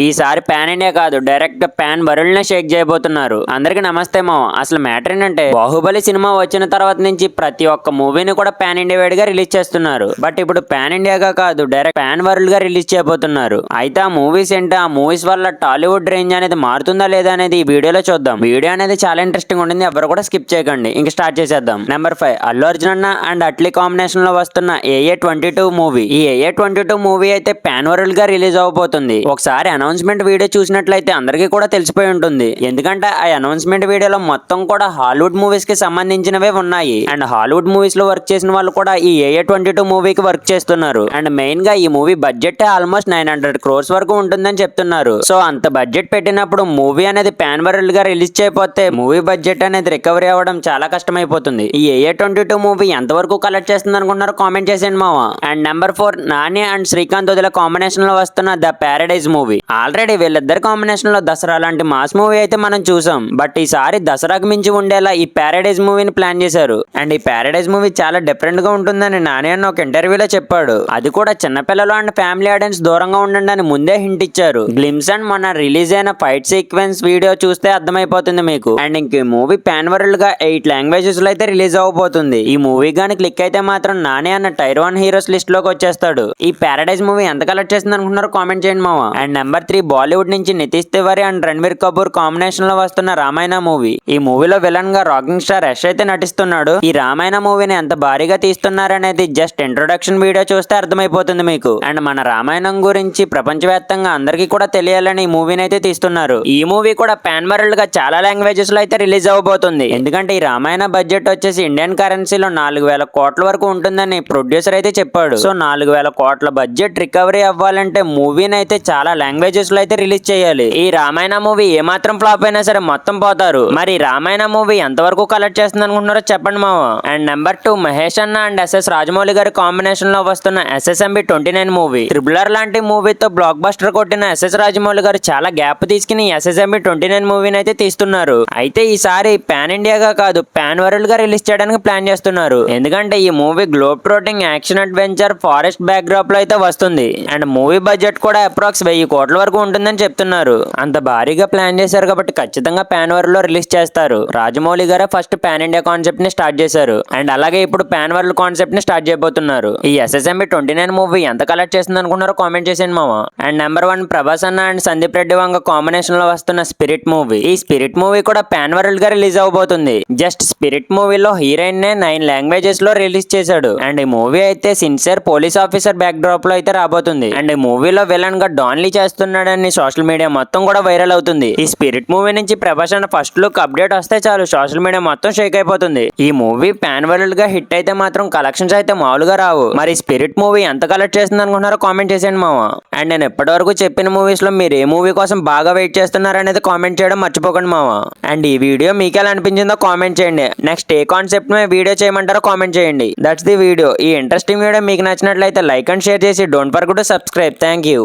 ఈసారి pan India కాదు, direct pan world నే షేక్ చేయబోతున్నారు. అందరికి నమస్తే మామ. అసలు మ్యాటర్ ఏంటంటే, బాహుబలి సినిమా వచ్చిన తర్వాత నుంచి ప్రతి ఒక్క మూవీని కూడా పాన్ ఇండియా వైడ్ గా రిలీజ్ చేస్తున్నారు. బట్ ఇప్పుడు పాన్ ఇండియాగా కాదు, డైరెక్ట్ పాన్ వరల్డ్ గా రిలీజ్ చేయబోతున్నారు. అయితే ఆ మూవీస్ ఏంటో, ఆ మూవీస్ వల్ల టాలీవుడ్ రేంజ్ అనేది మారుతుందా లేదా అనేది ఈ వీడియోలో చూద్దాం. వీడియో అనేది చాలా ఇంట్రెస్టింగ్ ఉంటుంది, ఎవరు కూడా స్కిప్ చేయకండి. ఇంక స్టార్ట్ చేసేద్దాం. నెంబర్ 5, అల్లు అర్జున్ అన్న అండ్ అట్లీ కాంబినేషన్ లో వస్తున్న AA22 మూవీ. ఈ AA22 మూవీ అయితే పాన్ వరల్డ్ గా రిలీజ్ అవబోతుంది. ఒకసారి అనౌన్స్మెంట్ వీడియో చూసినట్లయితే అందరికీ కూడా తెలిసిపోయి ఉంటుంది. ఎందుకంటే ఆ అనౌన్స్మెంట్ వీడియోలో మొత్తం కూడా హాలీవుడ్ మూవీస్ కి సంబంధించినవే ఉన్నాయి. అండ్ హాలీవుడ్ మూవీస్ లో వర్క్ చేసిన వాళ్ళు కూడా ఈ AA22 మూవీకి వర్క్ చేస్తున్నారు. అండ్ మెయిన్ గా ఈ మూవీ బడ్జెట్ ఆల్మోస్ట్ 900 crores వరకు ఉంటుందని చెప్తున్నారు. సో అంత బడ్జెట్ పెట్టినప్పుడు మూవీ అనేది పాన్ వరల్డ్ గా రిలీజ్ చేయకపోతే మూవీ బడ్జెట్ అనేది రికవరీ అవ్వడం చాలా కష్టమైపోతుంది. ఈ AA22 మూవీ ఎంత వరకు కలెక్ట్ చేస్తుంది అనుకుంటున్నారో కామెంట్ చేసేయండి మావా. And number 4, Nani and Srikanth వదిల combination లో వస్తున్న ద ప్యారడైజ్ మూవీ. ఆల్రెడీ వీళ్ళిద్దరి కాంబినేషన్ లో దసరా లాంటి మాస్ మూవీ అయితే మనం చూసాం. బట్ ఈసారి దసరాకు మించి ఉండేలా ఈ ప్యారడైజ్ మూవీని ప్లాన్ చేశారు. అండ్ ఈ ప్యారడైజ్ మూవీ చాలా డిఫరెంట్ గా ఉంటుందని నాని అన్న ఒక ఇంటర్వ్యూలో చెప్పాడు. అది కూడా చిన్నపిల్లలు అండ్ ఫ్యామిలీ ఆడియన్స్ దూరంగా ఉండండి అని ముందే హింట్ ఇచ్చారు. గ్లిమ్స్ అండ్ మన రిలీజ్ అయిన ఫైట్ సీక్వెన్స్ వీడియో చూస్తే అర్థమైపోతుంది మీకు. అండ్ ఇంక ఈ మూవీ పాన్ వరల్డ్ గా 8 లాంగ్వేజెస్ లో అయితే రిలీజ్ అవబోతుంది. ఈ మూవీ గాని క్లిక్ అయితే మాత్రం నాని అన్న టైర్ 1 హీరోస్ లిస్ట్ లోకి వచ్చేస్తాడు. ఈ ప్యారడైజ్ మూవీ ఎంత కలెక్ట్ చేస్తుంది అనుకుంటున్నారో కామెంట్ చేయండి మావా. అండ్ నెంబర్ 3, బాలీవుడ్ నుంచి నితీష్ తివారీ అండ్ రణ్వీర్ కపూర్ కాంబినేషన్ లో వస్తున్న రామాయణ మూవీ. ఈ మూవీలో విలన్ గా రాకింగ్ స్టార్ యష్ అయితే నటిస్తున్నాడు. ఈ రామాయణ మూవీని ఎంత భారీగా తీస్తున్నారనేది జస్ట్ ఇంట్రొడక్షన్ వీడియో చూస్తే అర్థమైపోతుంది మీకు. అండ్ మన రామాయణం గురించి ప్రపంచవ్యాప్తంగా అందరికీ కూడా తెలియాలని ఈ మూవీని అయితే తీస్తున్నారు. ఈ మూవీ కూడా పాన్ వరల్డ్ గా చాలా లాంగ్వేజెస్ లో అయితే రిలీజ్ అవబోతుంది. ఎందుకంటే ఈ రామాయణ బడ్జెట్ వచ్చేసి ఇండియన్ కరెన్సీలో 4000 కోట్ల వరకు ఉంటుందని ప్రొడ్యూసర్ అయితే చెప్పాడు. సో 4000 కోట్ల బడ్జెట్ రికవరీ అవ్వాలంటే మూవీని అయితే చాలా లాంగ్వేజెస్ లో అయితే రిలీజ్ చేయాలి. ఈ రామాయణ మూవీ ఏమాత్రం ఫ్లాప్ అయినా సరే మొత్తం పోతారు. మరి రామాయణ మూవీ ఎంతవరకు కలెక్ట్ చేస్తుంది అనుకుంటున్నారో చెప్పండి మావ. అండ్ నెంబర్ 2, మహేష్ అన్న అండ్ SS రాజమౌళి గారి కాంబినేషన్ లో వస్తున్న SSMB 29 మూవీ. ట్రిబులర్ లాంటి మూవీతో బ్లాక్ బస్టర్ కొట్టిన SS రాజమౌళి గారు చాలా గ్యాప్ తీసుకుని SSMB 29 మూవీని అయితే తీస్తున్నారు. అయితే ఈసారి పాన్ ఇండియాగా కాదు, పాన్ వరల్డ్ గా రిలీజ్ చేయడానికి ప్లాన్ చేస్తున్నారు. ఎందుకంటే ఈ movie globe ట్రోటింగ్ action adventure forest back drop లో అయితే వస్తుంది. అండ్ మూవీ బడ్జెట్ కూడా అప్రాక్స్ 1000 కోట్ల వరకు ఉంటుందని చెప్తున్నారు. అంత భారీగా ప్లాన్ చేశారు కాబట్టి ఖచ్చితంగా పాన్ వరల్డ్ లో రిలీజ్ చేస్తారు. రాజమౌళి గారే ఫస్ట్ పాన్ ఇండియా కాన్సెప్ట్ ని స్టార్ట్ చేశారు. అండ్ అలాగే ఇప్పుడు పాన్ వరల్డ్ కాన్సెప్ట్ ని స్టార్ట్ చేయబోతున్నారు. ఈ SSMB 29 మూవీ ఎంత కలెక్ట్ చేస్తుంది అనుకున్నారో కామెంట్ చేసేయండి మామ. అండ్ నెంబర్ 1, ప్రభాస్ అన్న అండ్ సందీప్ రెడ్డి వంగ కాంబినేషన్ లో వస్తున్న స్పిరిట్ మూవీ. ఈ స్పిరిట్ మూవీ కూడా పాన్ వరల్డ్ గా రిలీజ్ అవబోతుంది. జస్ట్ స్పిరిట్ మూవీలో హీరోయిన్ నే 9 లాంగ్వేజెస్ లో రిలీజ్ చేశాడు. అండ్ ఈ మూవీ అయితే sincere police officer back drop లో అయితే రాబోతుంది. అండ్ ఈ మూవీలో విలన్ గా డాన్లీ చేస్తున్నాడని సోషల్ మీడియా మొత్తం కూడా వైరల్ అవుతుంది. ఈ స్పిరిట్ మూవీ నుంచి ప్రభాస్ అన్న ఫస్ట్ లుక్ అప్డేట్ వస్తే చాలు సోషల్ మీడియా మొత్తం షేక్ అయిపోతుంది. ఈ మూవీ పాన్ వరల్డ్ గా హిట్ అయితే మాత్రం కలెక్షన్స్ అయితే మామూలుగా రావు. మరి స్పిరిట్ మూవీ ఎంత కలెక్ట్ చేస్తుంది అనుకుంటున్నారో కామెంట్ చేసేయండి మామ. అండ్ నేను ఇప్పటి వరకు చెప్పిన మూవీస్ లో మీరు ఏ మూవీ కోసం బాగా వెయిట్ చేస్తున్నారు అనేది కామెంట్ చేయడం మర్చిపోకండి మామ. అండ్ ఈ వీడియో మీకు ఎలా అనిపించిందో కామెంట్ చేయండి. నెక్స్ట్ ఏ కాన్సెప్ట్ మీద వీడియో చేయమంటారో కామెంట్ చేయండి. That's the video. ఈ ఇంట్రెస్టింగ్ వీడియో మీకు నచ్చినట్లయితే లైక్ అండ్ షేర్ చేసి don't forget to subscribe. Thank you.